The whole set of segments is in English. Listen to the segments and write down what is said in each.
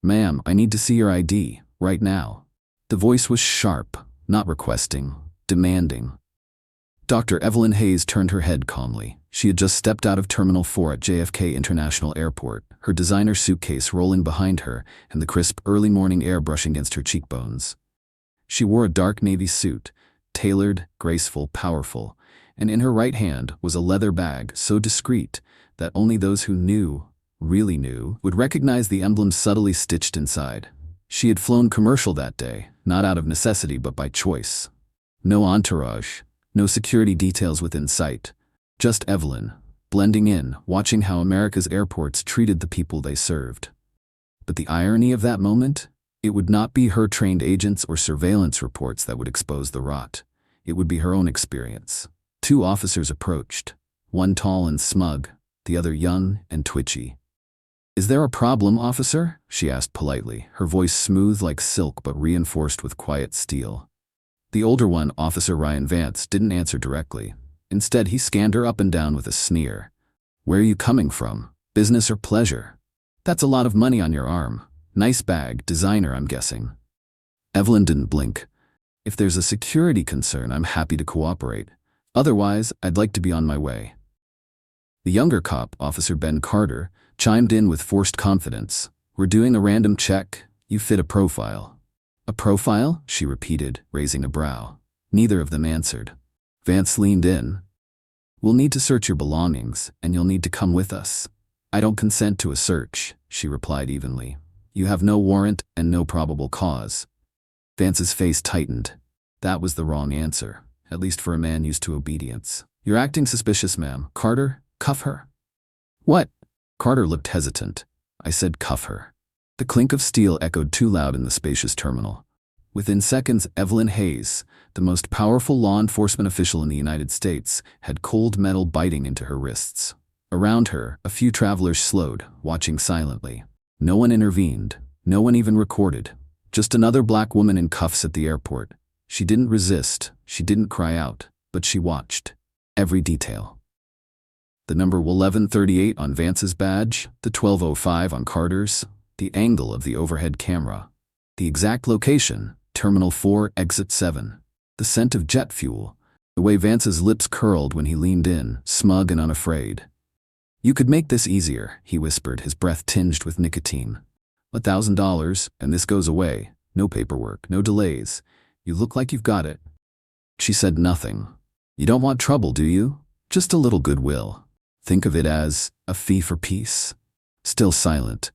Ma'am, I need to see your ID, right now. The voice was sharp, not requesting, demanding. Dr. Evelyn Hayes turned her head calmly. She had just stepped out of Terminal 4 at JFK International Airport, her designer suitcase rolling behind her and the crisp early morning air brushing against her cheekbones. She wore a dark navy suit, tailored, graceful, powerful, and in her right hand was a leather bag so discreet that only those who knew, really knew, would recognize the emblem subtly stitched inside. She had flown commercial that day, not out of necessity but by choice. No entourage, no security details within sight. Just Evelyn, blending in, watching how America's airports treated the people they served. But the irony of that moment? It would not be her trained agents or surveillance reports that would expose the rot. It would be her own experience. Two officers approached, one tall and smug, the other young and twitchy. "Is there a problem, officer?" she asked politely, her voice smooth like silk but reinforced with quiet steel. The older one, Officer Ryan Vance, didn't answer directly. Instead, he scanned her up and down with a sneer. "Where are you coming from? Business or pleasure? That's a lot of money on your arm. Nice bag, designer, I'm guessing." Evelyn didn't blink. "If there's a security concern, I'm happy to cooperate. Otherwise, I'd like to be on my way." The younger cop, Officer Ben Carter, chimed in with forced confidence. "We're doing a random check. You fit a profile." "A profile?" she repeated, raising a brow. Neither of them answered. Vance leaned in. "We'll need to search your belongings, and you'll need to come with us." "I don't consent to a search," she replied evenly. "You have no warrant and no probable cause." Vance's face tightened. That was the wrong answer, at least for a man used to obedience. "You're acting suspicious, ma'am. Carter, cuff her." "What?" Carter looked hesitant. "I said cuff her." The clink of steel echoed too loud in the spacious terminal. Within seconds, Evelyn Hayes, the most powerful law enforcement official in the United States, had cold metal biting into her wrists. Around her, a few travelers slowed, watching silently. No one intervened. No one even recorded. Just another black woman in cuffs at the airport. She didn't resist. She didn't cry out. But she watched. Every detail. The number 1138 on Vance's badge, the 1205 on Carter's, the angle of the overhead camera. The exact location, Terminal 4, Exit 7. The scent of jet fuel. The way Vance's lips curled when he leaned in, smug and unafraid. "You could make this easier," he whispered, his breath tinged with nicotine. $1,000, and this goes away. No paperwork, no delays. You look like you've got it." She said nothing. "You don't want trouble, do you? Just a little goodwill. Think of it as a fee for peace." Still silent.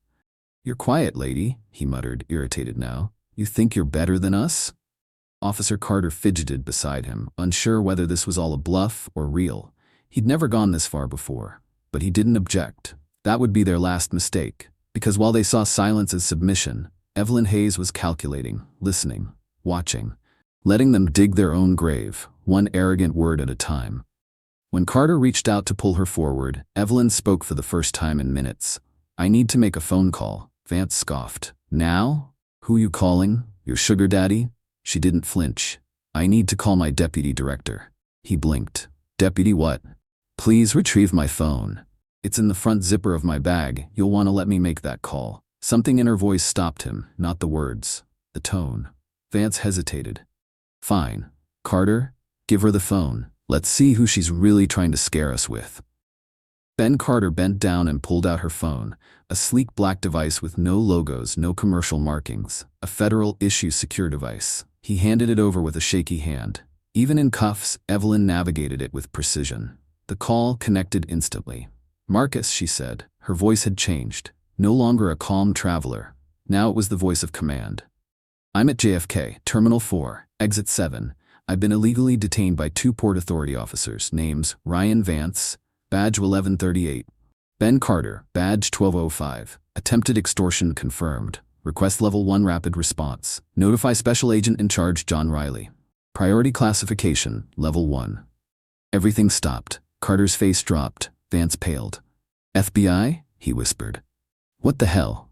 "You're quiet, lady," he muttered, irritated now. "You think you're better than us?" Officer Carter fidgeted beside him, unsure whether this was all a bluff or real. He'd never gone this far before. But he didn't object. That would be their last mistake, because while they saw silence as submission, Evelyn Hayes was calculating, listening, watching, letting them dig their own grave, one arrogant word at a time. When Carter reached out to pull her forward, Evelyn spoke for the first time in minutes. "I need to make a phone call," Vance scoffed. "Now? Who you calling? Your sugar daddy?" She didn't flinch. "I need to call my deputy director." He blinked. "Deputy what?" "Please retrieve my phone. It's in the front zipper of my bag. You'll want to let me make that call." Something in her voice stopped him, not the words, the tone. Vance hesitated. "Fine. Carter, give her the phone. Let's see who she's really trying to scare us with." Ben Carter bent down and pulled out her phone, a sleek black device with no logos, no commercial markings, a federal-issue secure device. He handed it over with a shaky hand. Even in cuffs, Evelyn navigated it with precision. The call connected instantly. "Marcus," she said. Her voice had changed. No longer a calm traveler. Now it was the voice of command. "I'm at JFK, Terminal 4, Exit 7. I've been illegally detained by 2 Port Authority officers. Names, Ryan Vance, badge 1138. Ben Carter, badge 1205. Attempted extortion confirmed. Request level 1 rapid response. Notify Special Agent in Charge John Riley. Priority classification, level 1. Everything stopped. Carter's face dropped. Vance paled. "FBI?" he whispered. "What the hell?"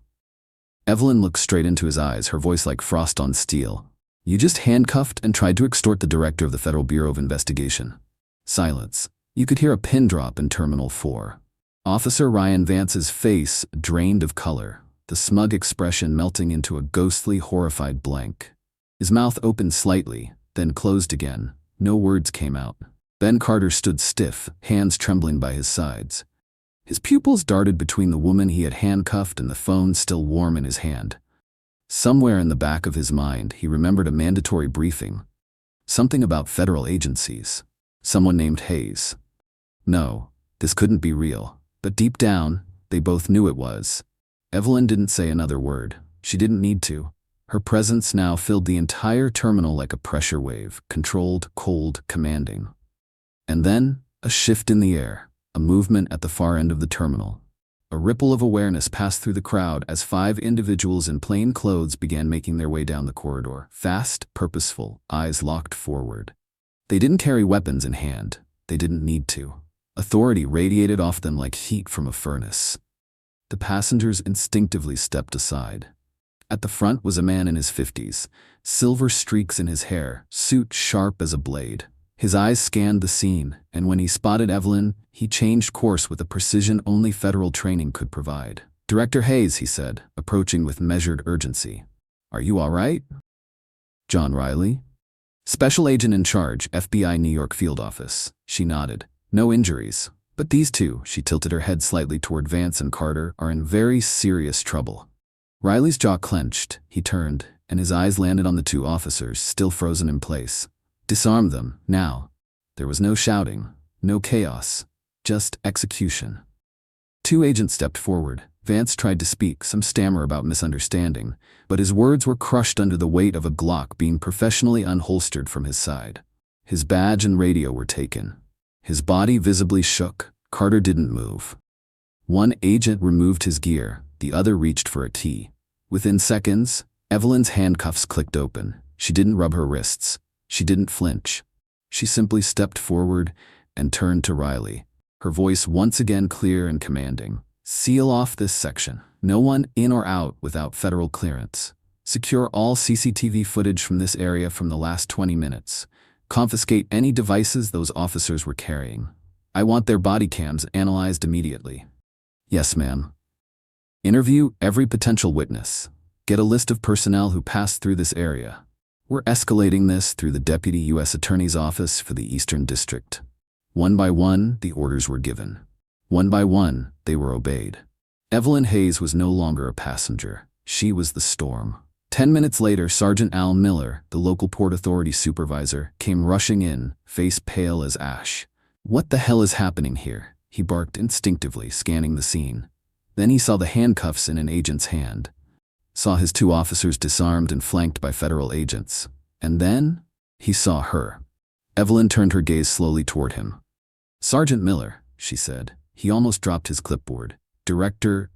Evelyn looked straight into his eyes, her voice like frost on steel. "You just handcuffed and tried to extort the director of the Federal Bureau of Investigation." Silence. You could hear a pin drop in Terminal 4. Officer Ryan Vance's face drained of color. the smug expression melting into a ghostly, horrified blank. His mouth opened slightly, then closed again. No words came out. Ben Carter stood stiff, hands trembling by his sides. His pupils darted between the woman he had handcuffed and the phone still warm in his hand. Somewhere in the back of his mind, he remembered a mandatory briefing. Something about federal agencies. Someone named Hayes. No, this couldn't be real. But deep down, they both knew it was. Evelyn didn't say another word. She didn't need to. Her presence now filled the entire terminal like a pressure wave, controlled, cold, commanding. And then, a shift in the air, a movement at the far end of the terminal. A ripple of awareness passed through the crowd as 5 individuals in plain clothes began making their way down the corridor, fast, purposeful, eyes locked forward. They didn't carry weapons in hand. They didn't need to. Authority radiated off them like heat from a furnace. The passengers instinctively stepped aside. At the front was a man in his 50s, silver streaks in his hair, suit sharp as a blade. His eyes scanned the scene, and when he spotted Evelyn, he changed course with a precision only federal training could provide. "Director Hayes," he said, approaching with measured urgency. "Are you all right?" "John Riley?" "Special agent in charge, FBI New York field office." She nodded. "No injuries. But these two," she tilted her head slightly toward Vance and Carter, "are in very serious trouble." Riley's jaw clenched. He turned, and his eyes landed on the 2 officers, still frozen in place. "Disarm them, now." There was no shouting, no chaos, just execution. 2 agents stepped forward. Vance tried to speak, some stammer about misunderstanding, but his words were crushed under the weight of a Glock being professionally unholstered from his side. His badge and radio were taken. His body visibly shook. Carter didn't move. One agent removed his gear, the other reached for a key. Within seconds, Evelyn's handcuffs clicked open. She didn't rub her wrists. She didn't flinch. She simply stepped forward and turned to Riley, her voice once again clear and commanding. "Seal off this section. No one in or out without federal clearance. Secure all CCTV footage from this area from the last 20 minutes. Confiscate any devices those officers were carrying. I want their body cams analyzed immediately." "Yes, ma'am." "Interview every potential witness. Get a list of personnel who passed through this area. We're escalating this through the Deputy U.S. Attorney's Office for the Eastern District." One by one, the orders were given. One by one, they were obeyed. Evelyn Hayes was no longer a passenger. She was the storm. 10 minutes later, Sergeant Al Miller, the local Port Authority supervisor, came rushing in, face pale as ash. "What the hell is happening here?" he barked instinctively, scanning the scene. Then he saw the handcuffs in an agent's hand. Saw his 2 officers disarmed and flanked by federal agents. And then, he saw her. Evelyn turned her gaze slowly toward him. "Sergeant Miller," she said. He almost dropped his clipboard. Director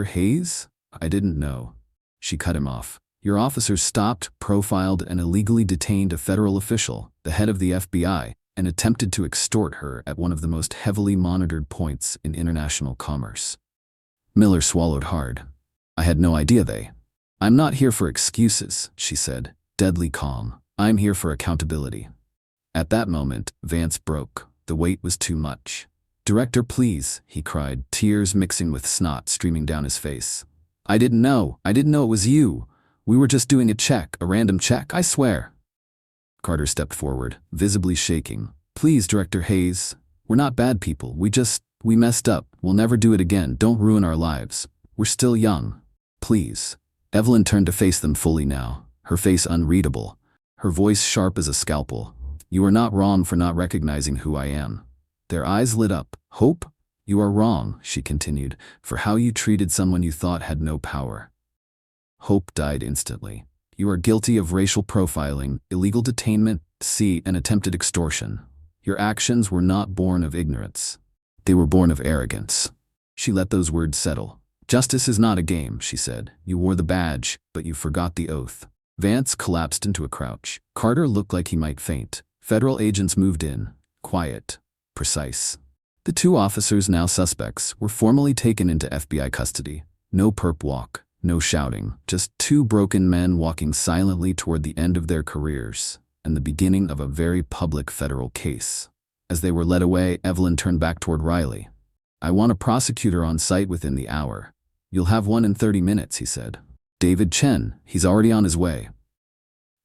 Hayes? I didn't know." She cut him off. "Your officers stopped, profiled, and illegally detained a federal official, the head of the FBI, and attempted to extort her at one of the most heavily monitored points in international commerce." Miller swallowed hard. "I had no idea they." "I'm not here for excuses," she said, deadly calm. "I'm here for accountability." At that moment, Vance broke. The weight was too much. "Director, please," he cried, tears mixing with snot streaming down his face. I didn't know it was you. We were just doing a check, a random check, I swear." Carter stepped forward, visibly shaking. "Please, Director Hayes. We're not bad people. We messed up. We'll never do it again. Don't ruin our lives. We're still young. Please." Evelyn turned to face them fully now, her face unreadable, her voice sharp as a scalpel. "You are not wrong for not recognizing who I am." Their eyes lit up. "Hope? You are wrong," she continued, "for how you treated someone you thought had no power." Hope died instantly. "You are guilty of racial profiling, illegal detainment, and attempted extortion. Your actions were not born of ignorance. They were born of arrogance." She let those words settle. "Justice is not a game," she said. "You wore the badge, but you forgot the oath." Vance collapsed into a crouch. Carter looked like he might faint. Federal agents moved in. Quiet. Precise. The 2 officers, now suspects, were formally taken into FBI custody. No perp walk. No shouting. Just 2 broken men walking silently toward the end of their careers and the beginning of a very public federal case. As they were led away, Evelyn turned back toward Riley. "I want a prosecutor on site within the hour. You'll have one in 30 minutes, he said. David Chen, he's already on his way.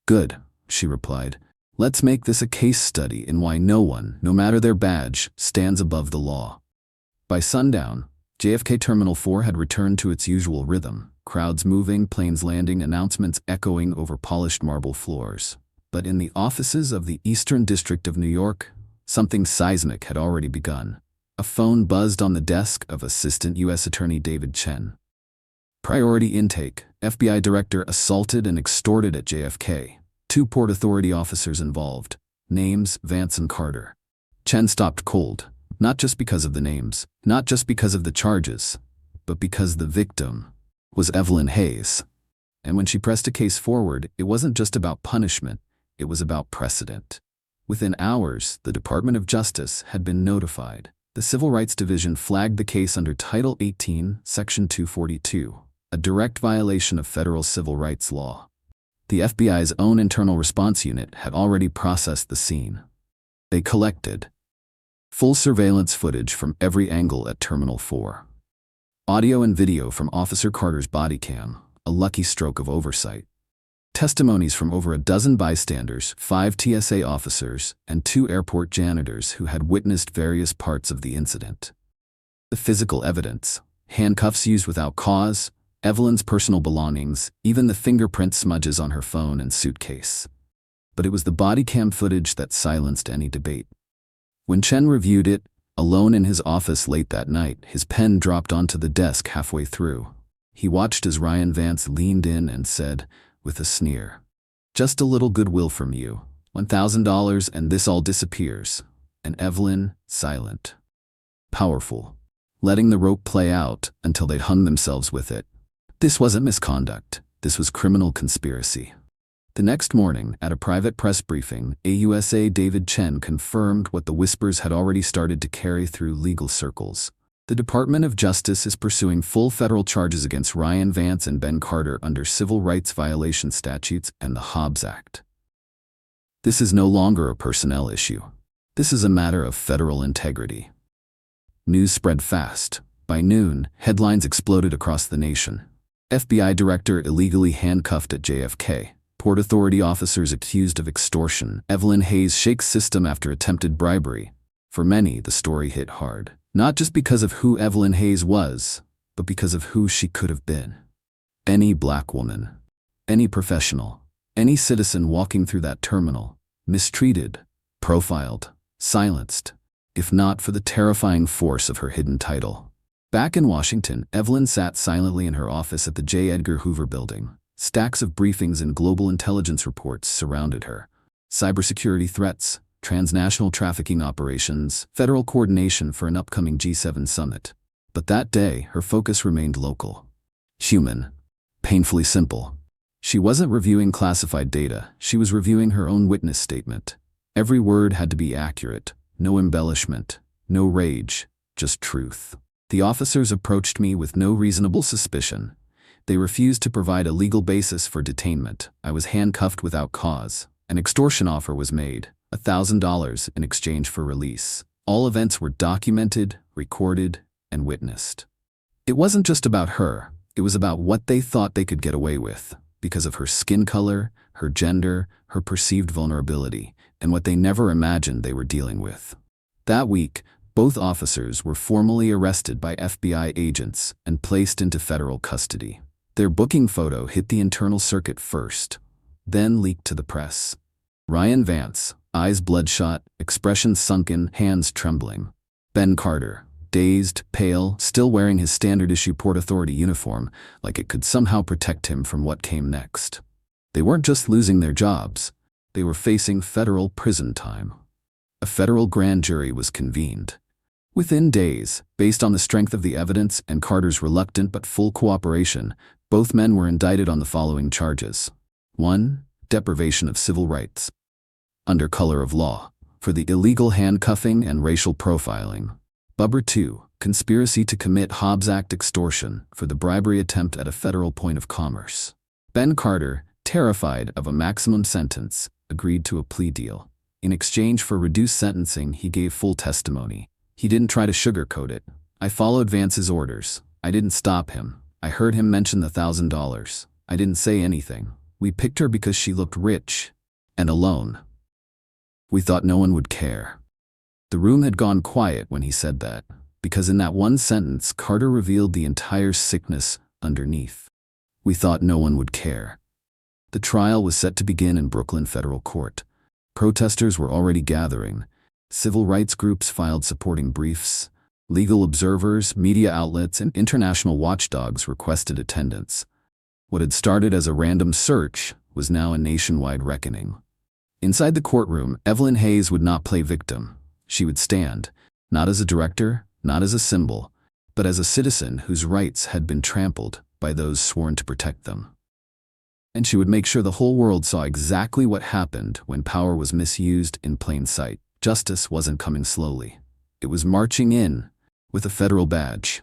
Good, she replied. Let's make this a case study in why no one, no matter their badge, stands above the law. By sundown, JFK Terminal 4 had returned to its usual rhythm, crowds moving, planes landing, announcements echoing over polished marble floors. But in the offices of the Eastern District of New York, something seismic had already begun. A phone buzzed on the desk of Assistant U.S. Attorney David Chen. Priority intake, FBI director assaulted and extorted at JFK. 2 Port Authority officers involved. Names, Vance and Carter. Chen stopped cold, not just because of the names, not just because of the charges, but because the victim was Evelyn Hayes. And when she pressed a case forward, it wasn't just about punishment, it was about precedent. Within hours, the Department of Justice had been notified. The Civil Rights Division flagged the case under Title 18, Section 242, a direct violation of federal civil rights law. The FBI's own internal response unit had already processed the scene. They collected full surveillance footage from every angle at Terminal 4. Audio and video from Officer Carter's body cam, a lucky stroke of oversight. Testimonies from over a dozen bystanders, 5 TSA officers, and 2 airport janitors who had witnessed various parts of the incident. The physical evidence, handcuffs used without cause, Evelyn's personal belongings, even the fingerprint smudges on her phone and suitcase. But it was the body cam footage that silenced any debate. When Chen reviewed it, alone in his office late that night, his pen dropped onto the desk halfway through. He watched as Ryan Vance leaned in and said, with a sneer, "Just a little goodwill from you. $1,000 and this all disappears." And Evelyn, silent. Powerful. Letting the rope play out until they'd hung themselves with it. This wasn't misconduct. This was criminal conspiracy. The next morning, at a private press briefing, AUSA David Chen confirmed what the whispers had already started to carry through legal circles. The Department of Justice is pursuing full federal charges against Ryan Vance and Ben Carter under civil rights violation statutes and the Hobbs Act. This is no longer a personnel issue. This is a matter of federal integrity. News spread fast. By noon, headlines exploded across the nation. FBI director illegally handcuffed at JFK. Port Authority officers accused of extortion. Evelyn Hayes shakes system after attempted bribery. For many, the story hit hard. Not just because of who Evelyn Hayes was, but because of who she could have been. Any black woman, any professional, any citizen walking through that terminal, mistreated, profiled, silenced, if not for the terrifying force of her hidden title. Back in Washington, Evelyn sat silently in her office at the J. Edgar Hoover building. Stacks of briefings and global intelligence reports surrounded her. Cybersecurity threats, transnational trafficking operations, federal coordination for an upcoming G7 summit. But that day, her focus remained local. Human. Painfully simple. She wasn't reviewing classified data, she was reviewing her own witness statement. Every word had to be accurate, no embellishment, no rage, just truth. The officers approached me with no reasonable suspicion. They refused to provide a legal basis for detainment. I was handcuffed without cause. An extortion offer was made. $1,000 in exchange for release. All events were documented, recorded, and witnessed. It wasn't just about her, it was about what they thought they could get away with, because of her skin color, her gender, her perceived vulnerability, and what they never imagined they were dealing with. That week, both officers were formally arrested by FBI agents and placed into federal custody. Their booking photo hit the internal circuit first, then leaked to the press. Ryan Vance, eyes bloodshot, expression sunken, hands trembling. Ben Carter, dazed, pale, still wearing his standard-issue Port Authority uniform, like it could somehow protect him from what came next. They weren't just losing their jobs, they were facing federal prison time. A federal grand jury was convened. Within days, based on the strength of the evidence and Carter's reluctant but full cooperation, both men were indicted on the following charges. 1. Deprivation of civil rights. Under color of law, for the illegal handcuffing and racial profiling. Bubber 2. Conspiracy to commit Hobbs Act extortion for the bribery attempt at a federal point of commerce. Ben Carter, terrified of a maximum sentence, agreed to a plea deal. In exchange for reduced sentencing, he gave full testimony. He didn't try to sugarcoat it. I followed Vance's orders. I didn't stop him. I heard him mention the $1,000. I didn't say anything. We picked her because she looked rich and alone. We thought no one would care." The room had gone quiet when he said that, because in that one sentence, Carter revealed the entire sickness underneath. We thought no one would care. The trial was set to begin in Brooklyn federal court. Protesters were already gathering. Civil rights groups filed supporting briefs. Legal observers, media outlets, and international watchdogs requested attendance. What had started as a random search was now a nationwide reckoning. Inside the courtroom, Evelyn Hayes would not play victim. She would stand, not as a director, not as a symbol, but as a citizen whose rights had been trampled by those sworn to protect them. And she would make sure the whole world saw exactly what happened when power was misused in plain sight. Justice wasn't coming slowly. It was marching in with a federal badge.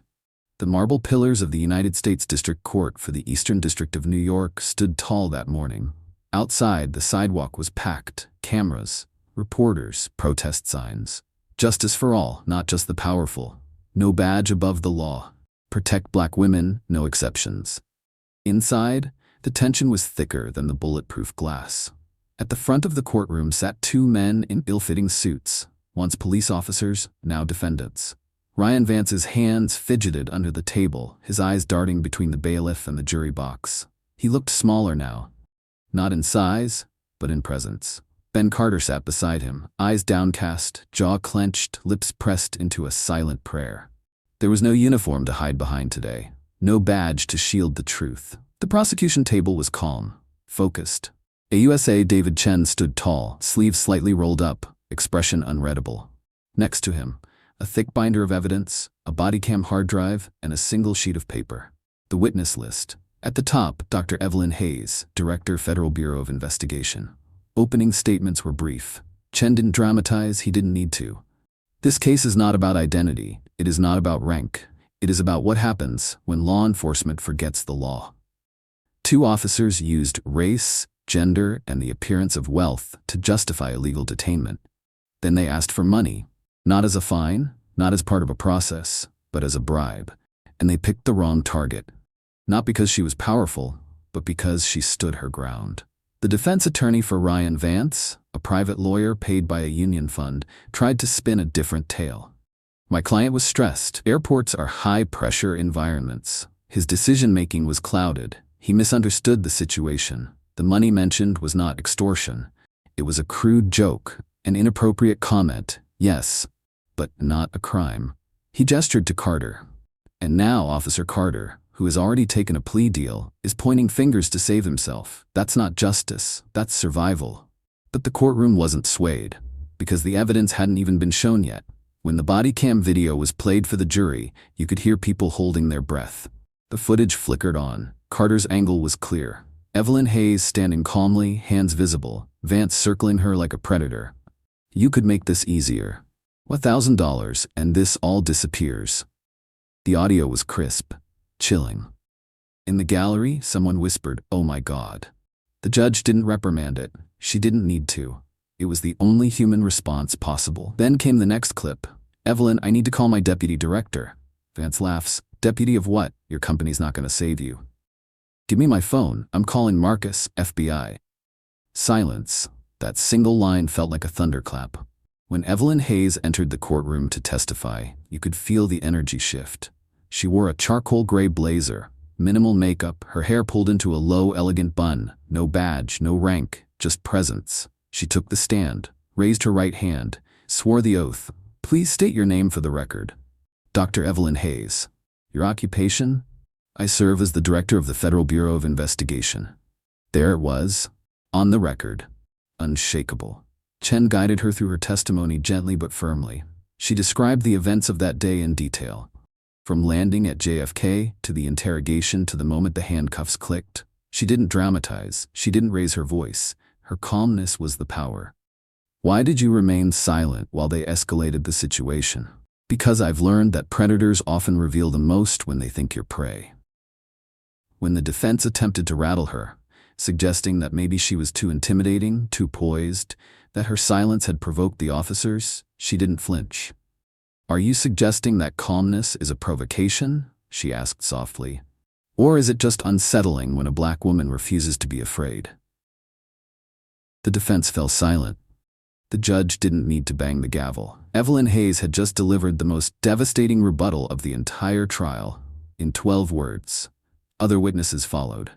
The marble pillars of the United States District Court for the Eastern District of New York stood tall that morning. Outside, the sidewalk was packed. Cameras, reporters, protest signs. Justice for all, not just the powerful. No badge above the law. Protect black women, no exceptions. Inside, the tension was thicker than the bulletproof glass. At the front of the courtroom sat two men in ill-fitting suits, once police officers, now defendants. Ryan Vance's hands fidgeted under the table, his eyes darting between the bailiff and the jury box. He looked smaller now, not in size, but in presence. Ben Carter sat beside him, eyes downcast, jaw clenched, lips pressed into a silent prayer. There was no uniform to hide behind today, no badge to shield the truth. The prosecution table was calm, focused. AUSA David Chen stood tall, sleeves slightly rolled up, expression unreadable. Next to him, a thick binder of evidence, a body cam hard drive, and a single sheet of paper. The witness list. At the top, Dr. Evelyn Hayes, Director, Federal Bureau of Investigation. Opening statements were brief. Chen didn't dramatize, he didn't need to. This case is not about identity, it is not about rank. It is about what happens when law enforcement forgets the law. Two officers used race, gender, and the appearance of wealth to justify illegal detainment. Then they asked for money, not as a fine, not as part of a process, but as a bribe. And they picked the wrong target. Not because she was powerful, but because she stood her ground. The defense attorney for Ryan Vance, a private lawyer paid by a union fund, tried to spin a different tale. My client was stressed. Airports are high-pressure environments. His decision-making was clouded. He misunderstood the situation. The money mentioned was not extortion. It was a crude joke, an inappropriate comment, yes, but not a crime. He gestured to Carter. And now Officer Carter, who has already taken a plea deal, is pointing fingers to save himself. That's not justice, that's survival. But the courtroom wasn't swayed, because the evidence hadn't even been shown yet. When the body cam video was played for the jury, you could hear people holding their breath. The footage flickered on. Carter's angle was clear. Evelyn Hayes standing calmly, hands visible, Vance circling her like a predator. You could make this easier. $1,000, and this all disappears. The audio was crisp, chilling. In the gallery, someone whispered, "Oh my God." The judge didn't reprimand it. She didn't need to. It was the only human response possible. Then came the next clip. "Evelyn, I need to call my deputy director." Vance laughs. "Deputy of what? Your company's not going to save you." "Give me my phone. I'm calling Marcus, FBI." Silence. That single line felt like a thunderclap. When Evelyn Hayes entered the courtroom to testify, you could feel the energy shift. She wore a charcoal gray blazer, minimal makeup, her hair pulled into a low, elegant bun, no badge, no rank, just presence. She took the stand, raised her right hand, swore the oath. "Please state your name for the record." "Dr. Evelyn Hayes." "Your occupation?" "I serve as the director of the Federal Bureau of Investigation." There it was, on the record, unshakable. Chen guided her through her testimony gently but firmly. She described the events of that day in detail. From landing at JFK, to the interrogation, to the moment the handcuffs clicked. She didn't dramatize, she didn't raise her voice. Her calmness was the power. "Why did you remain silent while they escalated the situation?" "Because I've learned that predators often reveal the most when they think you're prey." When the defense attempted to rattle her, suggesting that maybe she was too intimidating, too poised, that her silence had provoked the officers, she didn't flinch. "Are you suggesting that calmness is a provocation?" she asked softly. Or is it just unsettling when a black woman refuses to be afraid? The defense fell silent. The judge didn't need to bang the gavel. Evelyn Hayes had just delivered the most devastating rebuttal of the entire trial, in 12 words. Other witnesses followed.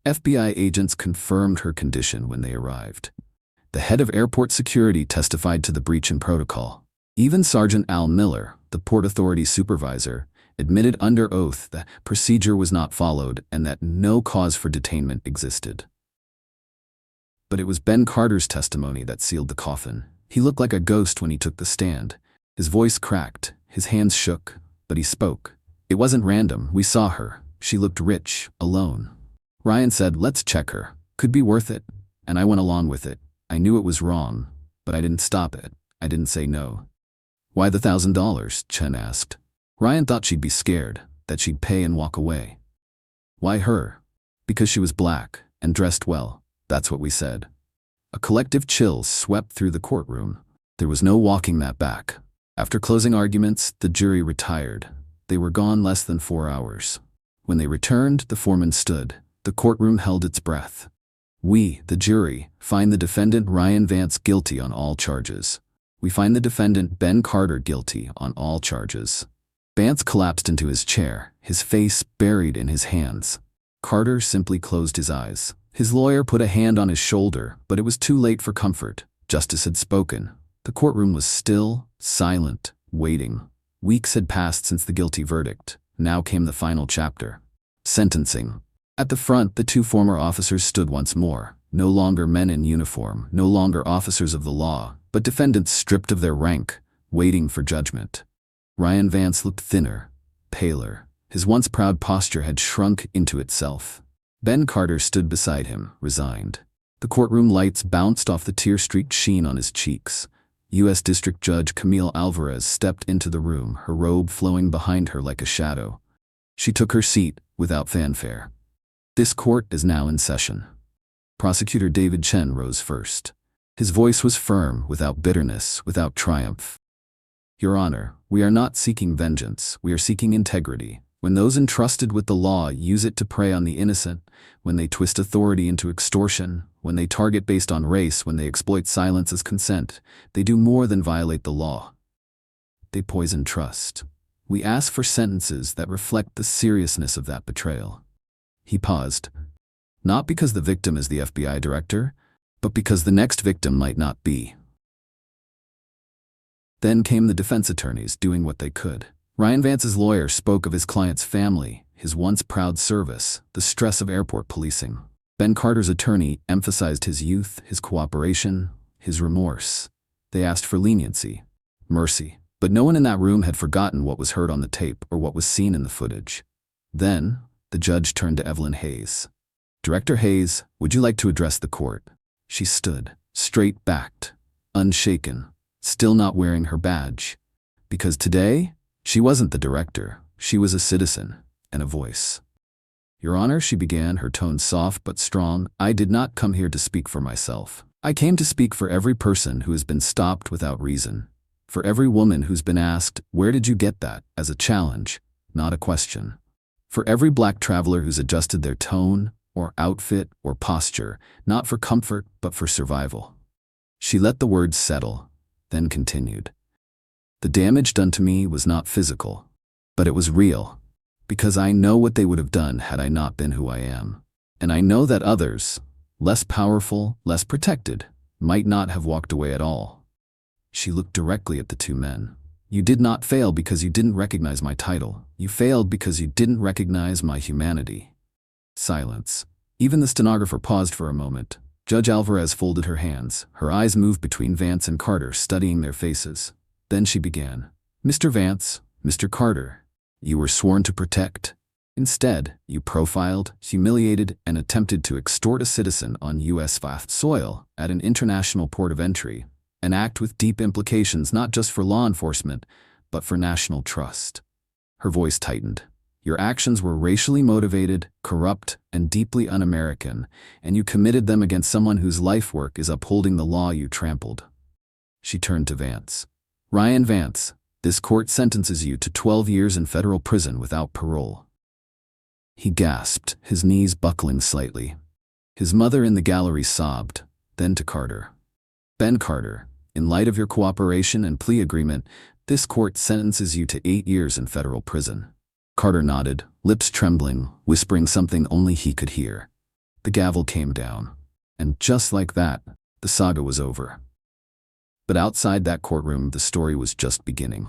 FBI agents confirmed her condition when they arrived. The head of airport security testified to the breach in protocol. Even Sergeant Al Miller, the Port Authority supervisor, admitted under oath that procedure was not followed and that no cause for detainment existed. But it was Ben Carter's testimony that sealed the coffin. He looked like a ghost when he took the stand. His voice cracked, his hands shook, but he spoke. It wasn't random. We saw her. She looked rich, alone. Ryan said, "Let's check her. Could be worth it." And I went along with it. I knew it was wrong, but I didn't stop it. I didn't say no. "Why the $1,000? Chen asked. Ryan thought she'd be scared, that she'd pay and walk away. "Why her?" "Because she was black and dressed well." That's what we said. A collective chill swept through the courtroom. There was no walking that back. After closing arguments, the jury retired. They were gone less than 4 hours. When they returned, the foreman stood. The courtroom held its breath. "We, the jury, find the defendant Ryan Vance guilty on all charges. We find the defendant Ben Carter guilty on all charges." Vance collapsed into his chair, his face buried in his hands. Carter simply closed his eyes. His lawyer put a hand on his shoulder, but it was too late for comfort. Justice had spoken. The courtroom was still, silent, waiting. Weeks had passed since the guilty verdict. Now came the final chapter. Sentencing. At the front, the two former officers stood once more. No longer men in uniform, no longer officers of the law, but defendants stripped of their rank, waiting for judgment. Ryan Vance looked thinner, paler. His once proud posture had shrunk into itself. Ben Carter stood beside him, resigned. The courtroom lights bounced off the tear-streaked sheen on his cheeks. U.S. District Judge Camille Alvarez stepped into the room, her robe flowing behind her like a shadow. She took her seat without fanfare. "This court is now in session." Prosecutor David Chen rose first. His voice was firm, without bitterness, without triumph. "Your Honor, we are not seeking vengeance, we are seeking integrity. When those entrusted with the law use it to prey on the innocent, when they twist authority into extortion, when they target based on race, when they exploit silence as consent, they do more than violate the law. They poison trust. We ask for sentences that reflect the seriousness of that betrayal." He paused. Not because the victim is the FBI director, but because the next victim might not be. Then came the defense attorneys doing what they could. Ryan Vance's lawyer spoke of his client's family, his once proud service, the stress of airport policing. Ben Carter's attorney emphasized his youth, his cooperation, his remorse. They asked for leniency, mercy, but no one in that room had forgotten what was heard on the tape or what was seen in the footage. Then, the judge turned to Evelyn Hayes. "Director Hayes, would you like to address the court?" She stood, straight-backed, unshaken, still not wearing her badge. Because today, she wasn't the director, she was a citizen, and a voice. "Your Honor," she began, her tone soft but strong, "I did not come here to speak for myself. I came to speak for every person who has been stopped without reason. For every woman who's been asked, 'Where did you get that?' as a challenge, not a question. For every black traveler who's adjusted their tone, or outfit, or posture, not for comfort, but for survival." She let the words settle, then continued. "The damage done to me was not physical, but it was real, because I know what they would have done had I not been who I am. And I know that others, less powerful, less protected, might not have walked away at all." She looked directly at the two men. "You did not fail because you didn't recognize my title. You failed because you didn't recognize my humanity." Silence. Even the stenographer paused for a moment. Judge Alvarez folded her hands. Her eyes moved between Vance and Carter, studying their faces. Then she began. "Mr. Vance, Mr. Carter, you were sworn to protect. Instead, you profiled, humiliated, and attempted to extort a citizen on U.S. soil at an international port of entry, an act with deep implications not just for law enforcement, but for national trust." Her voice tightened. "Your actions were racially motivated, corrupt, and deeply un-American, and you committed them against someone whose life work is upholding the law you trampled." She turned to Vance. "Ryan Vance, this court sentences you to 12 years in federal prison without parole." He gasped, his knees buckling slightly. His mother in the gallery sobbed, then to Carter. "Ben Carter, in light of your cooperation and plea agreement, this court sentences you to 8 years in federal prison." Carter nodded, lips trembling, whispering something only he could hear. The gavel came down. And just like that, the saga was over. But outside that courtroom, the story was just beginning.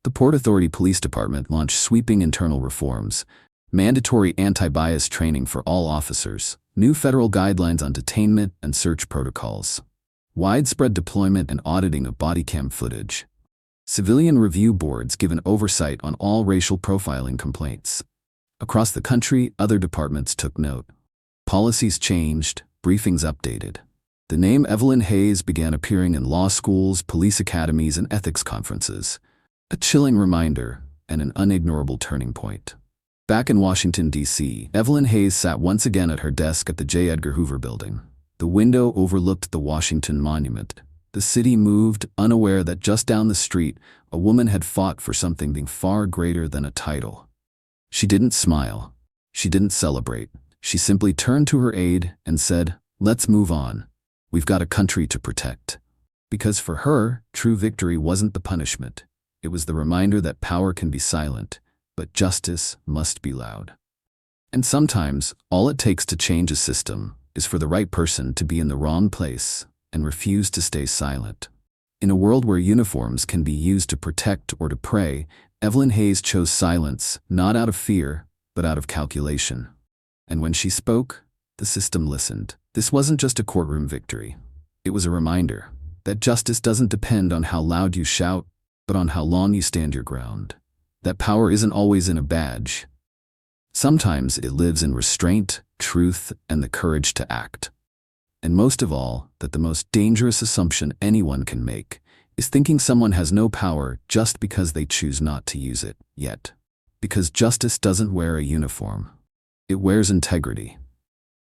The Port Authority Police Department launched sweeping internal reforms, mandatory anti-bias training for all officers, new federal guidelines on detainment and search protocols, widespread deployment and auditing of body cam footage, civilian review boards given oversight on all racial profiling complaints. Across the country, other departments took note. Policies changed, briefings updated. The name Evelyn Hayes began appearing in law schools, police academies, and ethics conferences. A chilling reminder and an unignorable turning point. Back in Washington, D.C., Evelyn Hayes sat once again at her desk at the J. Edgar Hoover Building. The window overlooked the Washington Monument. The city moved, unaware that just down the street, a woman had fought for something far greater than a title. She didn't smile. She didn't celebrate. She simply turned to her aide and said, "Let's move on. We've got a country to protect." Because for her, true victory wasn't the punishment. It was the reminder that power can be silent, but justice must be loud. And sometimes, all it takes to change a system is for the right person to be in the wrong place and refuse to stay silent. In a world where uniforms can be used to protect or to prey, Evelyn Hayes chose silence, not out of fear, but out of calculation. And when she spoke, the system listened. This wasn't just a courtroom victory. It was a reminder that justice doesn't depend on how loud you shout, but on how long you stand your ground. That power isn't always in a badge. Sometimes it lives in restraint, truth, and the courage to act. And most of all, that the most dangerous assumption anyone can make is thinking someone has no power just because they choose not to use it yet. Because justice doesn't wear a uniform. It wears integrity.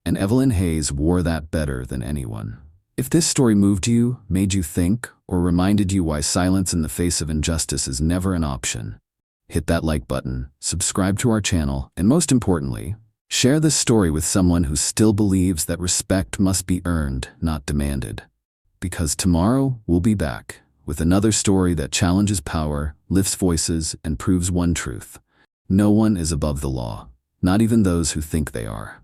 And Evelyn Hayes wore that better than anyone. If this story moved you, made you think, or reminded you why silence in the face of injustice is never an option, hit that like button, subscribe to our channel, and most importantly, share this story with someone who still believes that respect must be earned, not demanded. Because tomorrow we'll be back with another story that challenges power, lifts voices, and proves one truth. No one is above the law, not even those who think they are.